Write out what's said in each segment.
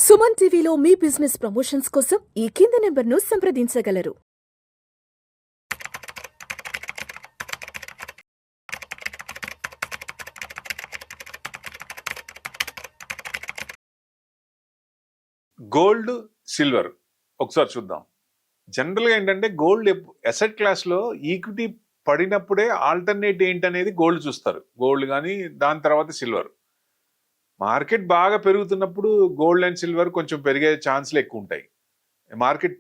సుమన్ టీవీలో మీ business promotions కోసం ఈ కింది నెంబర్ను సంప్రదించగలరు. గోల్డ్, సిల్వర్ ఒకసారి చూద్దాం. జనరల్గా ఏంటంటే గోల్డ్ అసెట్ క్లాస్లో ఈక్విటీ పడినప్పుడే ఆల్టర్నేట్ ఏంటనేది గోల్డ్ చూస్తారు. గోల్డ్ కానీ దాని తర్వాత సిల్వర్. మార్కెట్ బాగా పెరుగుతున్నప్పుడు గోల్డ్ అండ్ సిల్వర్ కొంచెం పెరిగే ఛాన్స్లు ఎక్కువ ఉంటాయి. మార్కెట్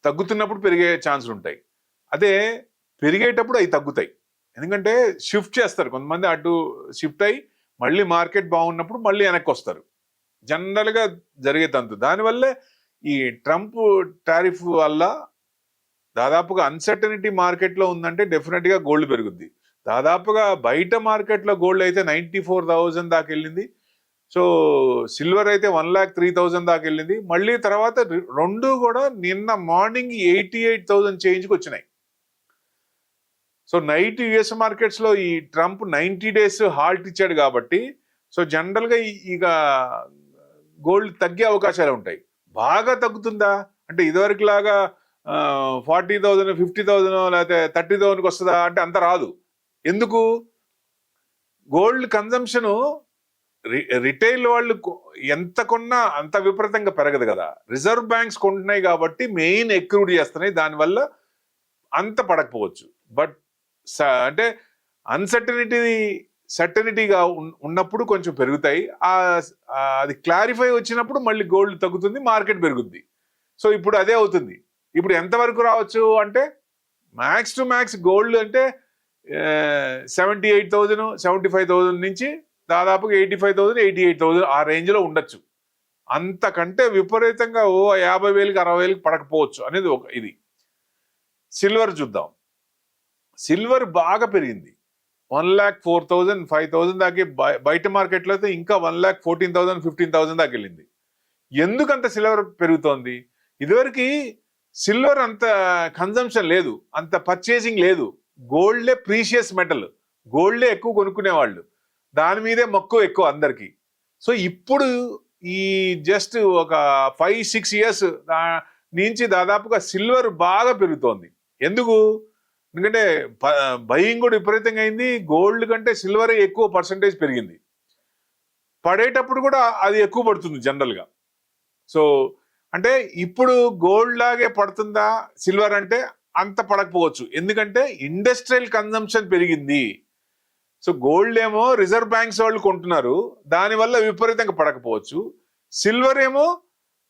తగ్గుతున్నప్పుడు పెరిగే ఛాన్సులు ఉంటాయి. అదే పెరిగేటప్పుడు అవి తగ్గుతాయి. ఎందుకంటే షిఫ్ట్ చేస్తారు కొంతమంది, అటు షిఫ్ట్ అయ్యి మళ్ళీ మార్కెట్ బాగున్నప్పుడు మళ్ళీ వెనక్కి వస్తారు. జనరల్గా జరిగే తంతు. దానివల్లే ఈ ట్రంప్ టారిఫ్ వల్ల దాదాపుగా అన్సర్టనిటీ మార్కెట్లో ఉందంటే డెఫినెట్గా గోల్డ్ పెరుగుద్ది. దాదాపుగా బయట మార్కెట్లో గోల్డ్ అయితే 94,000 దాకా వెళ్ళింది. సో సిల్వర్ అయితే 1,03,000 దాకా వెళ్ళింది. మళ్ళీ తర్వాత రెండు కూడా నిన్న మార్నింగ్ 88,000 చేంజ్కి వచ్చినాయి. సో నైట్ యుఎస్ మార్కెట్స్లో ఈ ట్రంప్ 90 days హాల్ట్ ఇచ్చాడు కాబట్టి సో జనరల్గా ఇక గోల్డ్ తగ్గే అవకాశాలు ఉంటాయి. బాగా తగ్గుతుందా అంటే ఇదివరకు లాగా 40,000, 50,000 లేకపోతే 30,000కి వస్తుందా అంటే అంత రాదు. ఎందుకు? గోల్డ్ కన్జంప్షన్ రిటైల్ వాళ్ళు ఎంత కొన్నా అంత విపరీతంగా పెరగదు కదా. రిజర్వ్ బ్యాంక్స్ కొంటున్నాయి కాబట్టి మెయిన్ ఎక్రూడ్ చేస్తున్నాయి. దానివల్ల అంత పడకపోవచ్చు. బట్ అంటే సర్టనిటీగా ఉన్నప్పుడు కొంచెం పెరుగుతాయి. అది క్లారిఫై వచ్చినప్పుడు మళ్ళీ గోల్డ్ తగ్గుతుంది, మార్కెట్ పెరుగుద్ది. సో ఇప్పుడు అదే అవుతుంది. ఇప్పుడు ఎంతవరకు రావచ్చు అంటే మ్యాక్స్ టు మ్యాక్స్ గోల్డ్ అంటే 78,000, 75,000 నుంచి దాదాపుగా 85,000, 88,000 ఆ రేంజ్లో ఉండొచ్చు. అంతకంటే విపరీతంగా 50,000కి 60,000కి పడకపోవచ్చు అనేది ఒక ఇది. సిల్వర్ చూద్దాం. సిల్వర్ బాగా పెరిగింది. 1,04,000, 5,000 దాకా బయట మార్కెట్లో అయితే ఇంకా 1,14,000, 15,000 దాకా వెళ్ళింది. ఎందుకంత సిల్వర్ పెరుగుతోంది? ఇదివరకు సిల్వర్ అంత కన్జంప్షన్ లేదు, అంత పర్చేసింగ్ లేదు. గోల్డే ప్రీషియస్ మెటల్, గోల్డే ఎక్కువ కొనుక్కునేవాళ్ళు, దాని మీదే మక్కువ ఎక్కువ అందరికీ. సో ఇప్పుడు ఈ జస్ట్ ఒక 5-6 years నుంచి దాదాపుగా సిల్వర్ బాగా పెరుగుతోంది. ఎందుకు? ఎందుకంటే బయింగ్ కూడా విపరీతంగా అయింది. గోల్డ్ కంటే సిల్వరే ఎక్కువ పర్సంటేజ్ పెరిగింది. పడేటప్పుడు కూడా అది ఎక్కువ పడుతుంది జనరల్గా. సో అంటే ఇప్పుడు గోల్డ్ లాగే పడుతుందా సిల్వర్ అంటే అంత పడకపోవచ్చు. ఎందుకంటే ఇండస్ట్రియల్ కన్జంప్షన్ పెరిగింది. సో గోల్డ్ ఏమో రిజర్వ్ బ్యాంక్స్ వాళ్ళు కొంటున్నారు, దానివల్ల విపరీతంగా పడకపోవచ్చు. సిల్వర్ ఏమో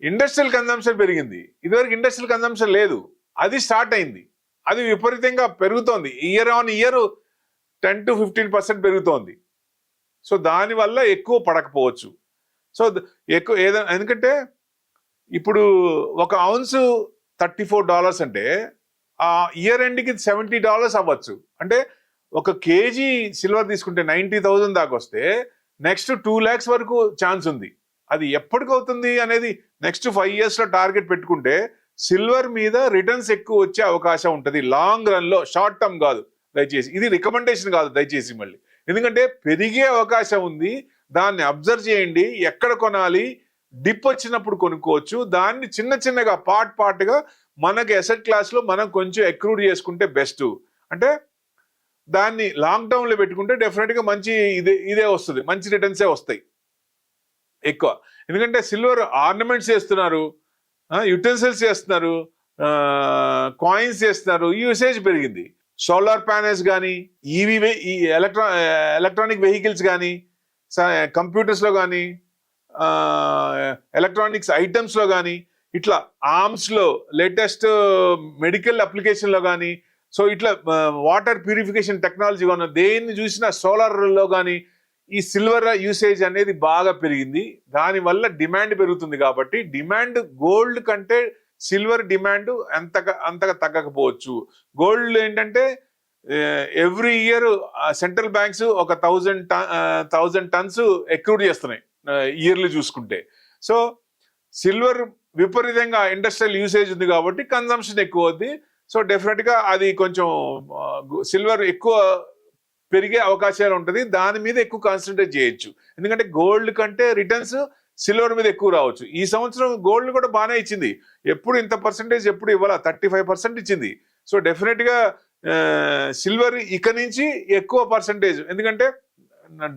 ఇండస్ట్రియల్ కన్జంప్షన్ పెరిగింది. ఇదివరకు ఇండస్ట్రియల్ కన్జంప్షన్ లేదు, అది స్టార్ట్ అయింది, అది విపరీతంగా పెరుగుతోంది. ఇయర్ ఆన్ ఇయర్ 10 to 15% పెరుగుతోంది. సో దానివల్ల ఎక్కువ పడకపోవచ్చు. సో ఎక్కువ ఏదైనా, ఎందుకంటే ఇప్పుడు ఒక ounce $34 అంటే ఆ ఇయర్ ఎండ్కి $70 అవ్వచ్చు. అంటే ఒక కేజీ సిల్వర్ తీసుకుంటే 90,000 దాకా వస్తే నెక్స్ట్ 2 lakhs వరకు ఛాన్స్ ఉంది. అది ఎప్పటికవుతుంది అనేది నెక్స్ట్ 5 yearsలో టార్గెట్ పెట్టుకుంటే సిల్వర్ మీద రిటర్న్స్ ఎక్కువ వచ్చే అవకాశం ఉంటుంది లాంగ్ రన్లో, షార్ట్ టర్మ్ కాదు. దయచేసి ఇది రికమెండేషన్ కాదు దయచేసి మళ్ళీ, ఎందుకంటే పెరిగే అవకాశం ఉంది. దాన్ని అబ్జర్వ్ చేయండి. ఎక్కడ కొనాలి? డిప్ వచ్చినప్పుడు కొనుక్కోవచ్చు. దాన్ని చిన్న చిన్నగా పార్ట్గా మనకి అసెట్ క్లాస్లో మనం కొంచెం ఎక్రూడ్ చేసుకుంటే బెస్ట్. అంటే దాన్ని లాంగ్ టర్మ్లో పెట్టుకుంటే డెఫినెట్గా మంచి ఇదే వస్తుంది, మంచి రిటర్న్సే వస్తాయి ఎక్కువ. ఎందుకంటే సిల్వర్ ఆర్నమెంట్స్ చేస్తున్నారు, యుటెన్సిల్స్ చేస్తున్నారు, కాయిన్స్ చేస్తున్నారు, యూసేజ్ పెరిగింది. సోలార్ ప్యానెల్స్ కానీ, ఈ ఎలక్ట్రానిక్ వెహికల్స్ కానీ, కంప్యూటర్స్లో కానీ, ఎలక్ట్రానిక్స్ ఐటమ్స్లో కానీ, ఇట్లా ఆర్మ్స్లో, లేటెస్ట్ మెడికల్ అప్లికేషన్లో కానీ, సో ఇట్లా వాటర్ ప్యూరిఫికేషన్ టెక్నాలజీ కానీ దేన్ని చూసినా సోలార్లో కానీ ఈ సిల్వర్ యూసేజ్ అనేది బాగా పెరిగింది. దానివల్ల డిమాండ్ పెరుగుతుంది. కాబట్టి డిమాండ్ గోల్డ్ కంటే సిల్వర్ డిమాండ్ అంతగా తగ్గకపోవచ్చు. గోల్డ్ ఏంటంటే ఎవ్రీ ఇయర్ సెంట్రల్ బ్యాంక్స్ ఒక 1,000 tons ఎక్రూడ్ చేస్తున్నాయి ఇయర్లీ చూసుకుంటే. సో సిల్వర్ విపరీతంగా ఇండస్ట్రియల్ యూసేజ్ ఉంది కాబట్టి కన్జంప్షన్ ఎక్కువ అవుద్ది. సో డెఫినెట్గా అది కొంచెం సిల్వర్ ఎక్కువ పెరిగే అవకాశాలు ఉంటుంది. దాని మీద ఎక్కువ కాన్సన్ట్రేట్ చేయొచ్చు. ఎందుకంటే గోల్డ్ కంటే రిటర్న్స్ సిల్వర్ మీద ఎక్కువ రావచ్చు. ఈ సంవత్సరం గోల్డ్ కూడా బాగానే ఇచ్చింది. ఎప్పుడు ఇంత పర్సంటేజ్ ఎప్పుడు ఇవ్వాల, 35% ఇచ్చింది. సో డెఫినెట్గా సిల్వర్ ఇక నుంచి ఎక్కువ పర్సంటేజ్, ఎందుకంటే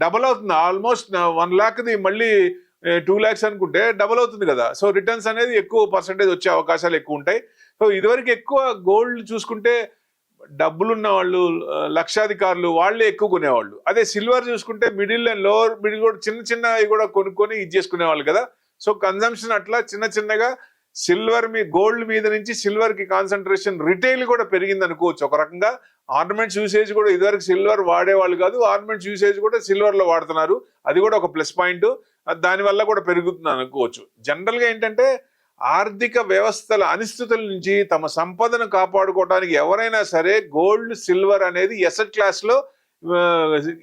డబల్ అవుతుంది. ఆల్మోస్ట్ 1 lakh మళ్ళీ 2 lakhs అనుకుంటే డబల్ అవుతుంది కదా. సో రిటర్న్స్ అనేది ఎక్కువ పర్సంటేజ్ వచ్చే అవకాశాలు ఎక్కువ ఉంటాయి. సో ఇదివరకు ఎక్కువ గోల్డ్ చూసుకుంటే డబ్బులున్న వాళ్ళు, లక్షాధికారులు వాళ్ళే ఎక్కువ కొనేవాళ్ళు. అదే సిల్వర్ చూసుకుంటే మిడిల్ అండ్ లోవర్ మిడిల్ కూడా చిన్నవి కూడా కొనుక్కొని ఇది చేసుకునేవాళ్ళు కదా. సో కన్జంప్షన్ అట్లా చిన్నగా సిల్వర్ గోల్డ్ మీద నుంచి సిల్వర్ కి కాన్సన్ట్రేషన్ రిటైల్ కూడా పెరిగింది అనుకోవచ్చు ఒక రకంగా. ఆర్నమెంట్స్ యూసేజ్ కూడా ఇదివరకు సిల్వర్ వాడేవాళ్ళు కాదు, ఆర్నమెంట్స్ యూసేజ్ కూడా సిల్వర్ లో వాడుతున్నారు. అది కూడా ఒక ప్లస్ పాయింట్, దానివల్ల కూడా పెరుగుతుంది అనుకోవచ్చు. జనరల్ గా ఏంటంటే ఆర్థిక వ్యవస్థల అనిశ్చితుల నుంచి తమ సంపదను కాపాడుకోవడానికి ఎవరైనా సరే గోల్డ్ సిల్వర్ అనేది ఎసెట్ క్లాస్ లో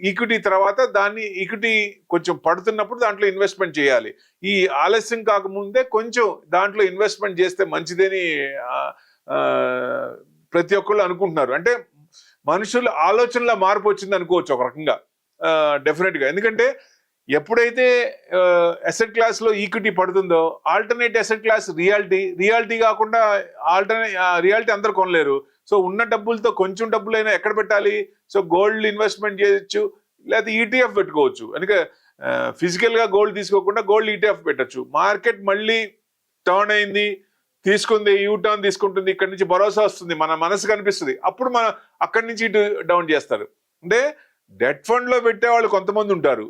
ఈక్విటీ తర్వాత దాన్ని ఈక్విటీ కొంచెం పడుతున్నప్పుడు దాంట్లో ఇన్వెస్ట్మెంట్ చేయాలి. ఈ ఆలస్యం కాకముందే కొంచెం దాంట్లో ఇన్వెస్ట్మెంట్ చేస్తే మంచిదని ప్రతి ఒక్కళ్ళు అనుకుంటున్నారు. అంటే మనుషుల ఆలోచనలో మార్పు వచ్చింది అనుకోవచ్చు ఒక రకంగా డెఫినెట్ గా. ఎందుకంటే ఎప్పుడైతే అసెట్ క్లాస్ లో ఈక్విటీ పడుతుందో ఆల్టర్నేట్ అసెట్ క్లాస్ రియాలిటీ కాకుండా రియాలిటీ అందరు కొనలేరు. సో ఉన్న డబ్బులతో కొంచెం డబ్బులైనా ఎక్కడ పెట్టాలి? సో గోల్డ్ ఇన్వెస్ట్మెంట్ చేయొచ్చు, లేకపోతే ఈటీఎఫ్ పెట్టుకోవచ్చు. అందుకే ఫిజికల్ గా గోల్డ్ తీసుకోకుండా గోల్డ్ ఈటీఎఫ్ పెట్టచ్చు. మార్కెట్ మళ్ళీ టర్న్ అయింది, తీసుకుంది, యూ టర్న్ తీసుకుంటుంది, ఇక్కడ నుంచి భరోసా వస్తుంది, మన మనసు కనిపిస్తుంది, అప్పుడు మన అక్కడి నుంచి ఇటు డౌన్ చేస్తారు. అంటే డెట్ ఫండ్ లో పెట్టే వాళ్ళు కొంతమంది ఉంటారు.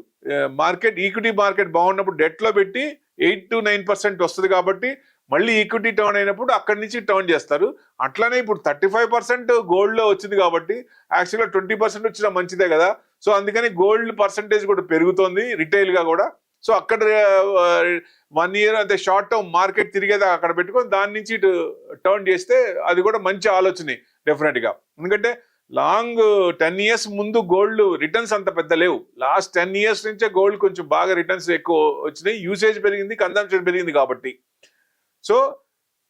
ఈక్విటీ మార్కెట్ బాగున్నప్పుడు డెట్ లో పెట్టి 8 to 9% వస్తుంది కాబట్టి మళ్ళీ ఈక్విటీ టర్న్ అయినప్పుడు అక్కడి నుంచి టర్న్ చేస్తారు. అట్లానే ఇప్పుడు 35% గోల్డ్ లో వచ్చింది కాబట్టి యాక్చువల్గా 20% వచ్చినా మంచిదే కదా. సో అందుకని గోల్డ్ పర్సంటేజ్ కూడా పెరుగుతోంది రిటైల్ గా కూడా. సో అక్కడ 1 year అంటే షార్ట్ టర్మ్ మార్కెట్ తిరిగేదా అక్కడ పెట్టుకొని దాని నుంచి ఇటు టర్న్ చేస్తే అది కూడా మంచి ఆలోచనే డెఫినెట్ గా. ఎందుకంటే లాంగ్ 10 years ముందు గోల్డ్ రిటర్న్స్ అంత పెద్ద లేవు. లాస్ట్ 10 years నుంచే గోల్డ్ కొంచెం బాగా రిటర్న్స్ ఎక్కువ వచ్చినాయి, యూసేజ్ పెరిగింది, కన్జంప్షన్ పెరిగింది కాబట్టి. సో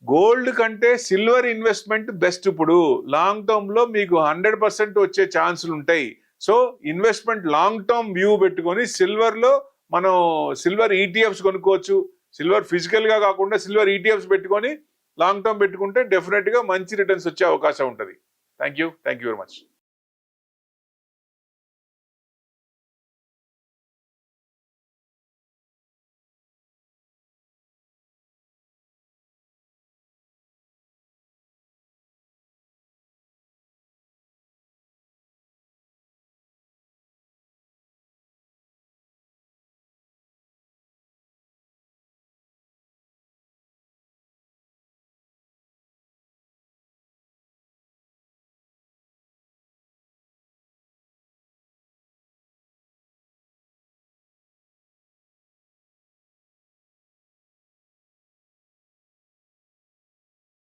గోల్డ్ కంటే సిల్వర్ ఇన్వెస్ట్మెంట్ బెస్ట్. ఇప్పుడు లాంగ్ టర్మ్ లో మీకు 100% వచ్చే ఛాన్సులు ఉంటాయి. So investment long term view పెట్టుకొని సిల్వర్ లో మనం సిల్వర్ ఈటీఎఫ్స్ కొనుక్కోవచ్చు. సిల్వర్ ఫిజికల్ గా కాకుండా సిల్వర్ ఈటీఎఫ్స్ పెట్టుకొని లాంగ్ టర్మ్ పెట్టుకుంటే డెఫినెట్ గా మంచి రిటర్న్స్ వచ్చే అవకాశం ఉంటుంది. Thank you very much.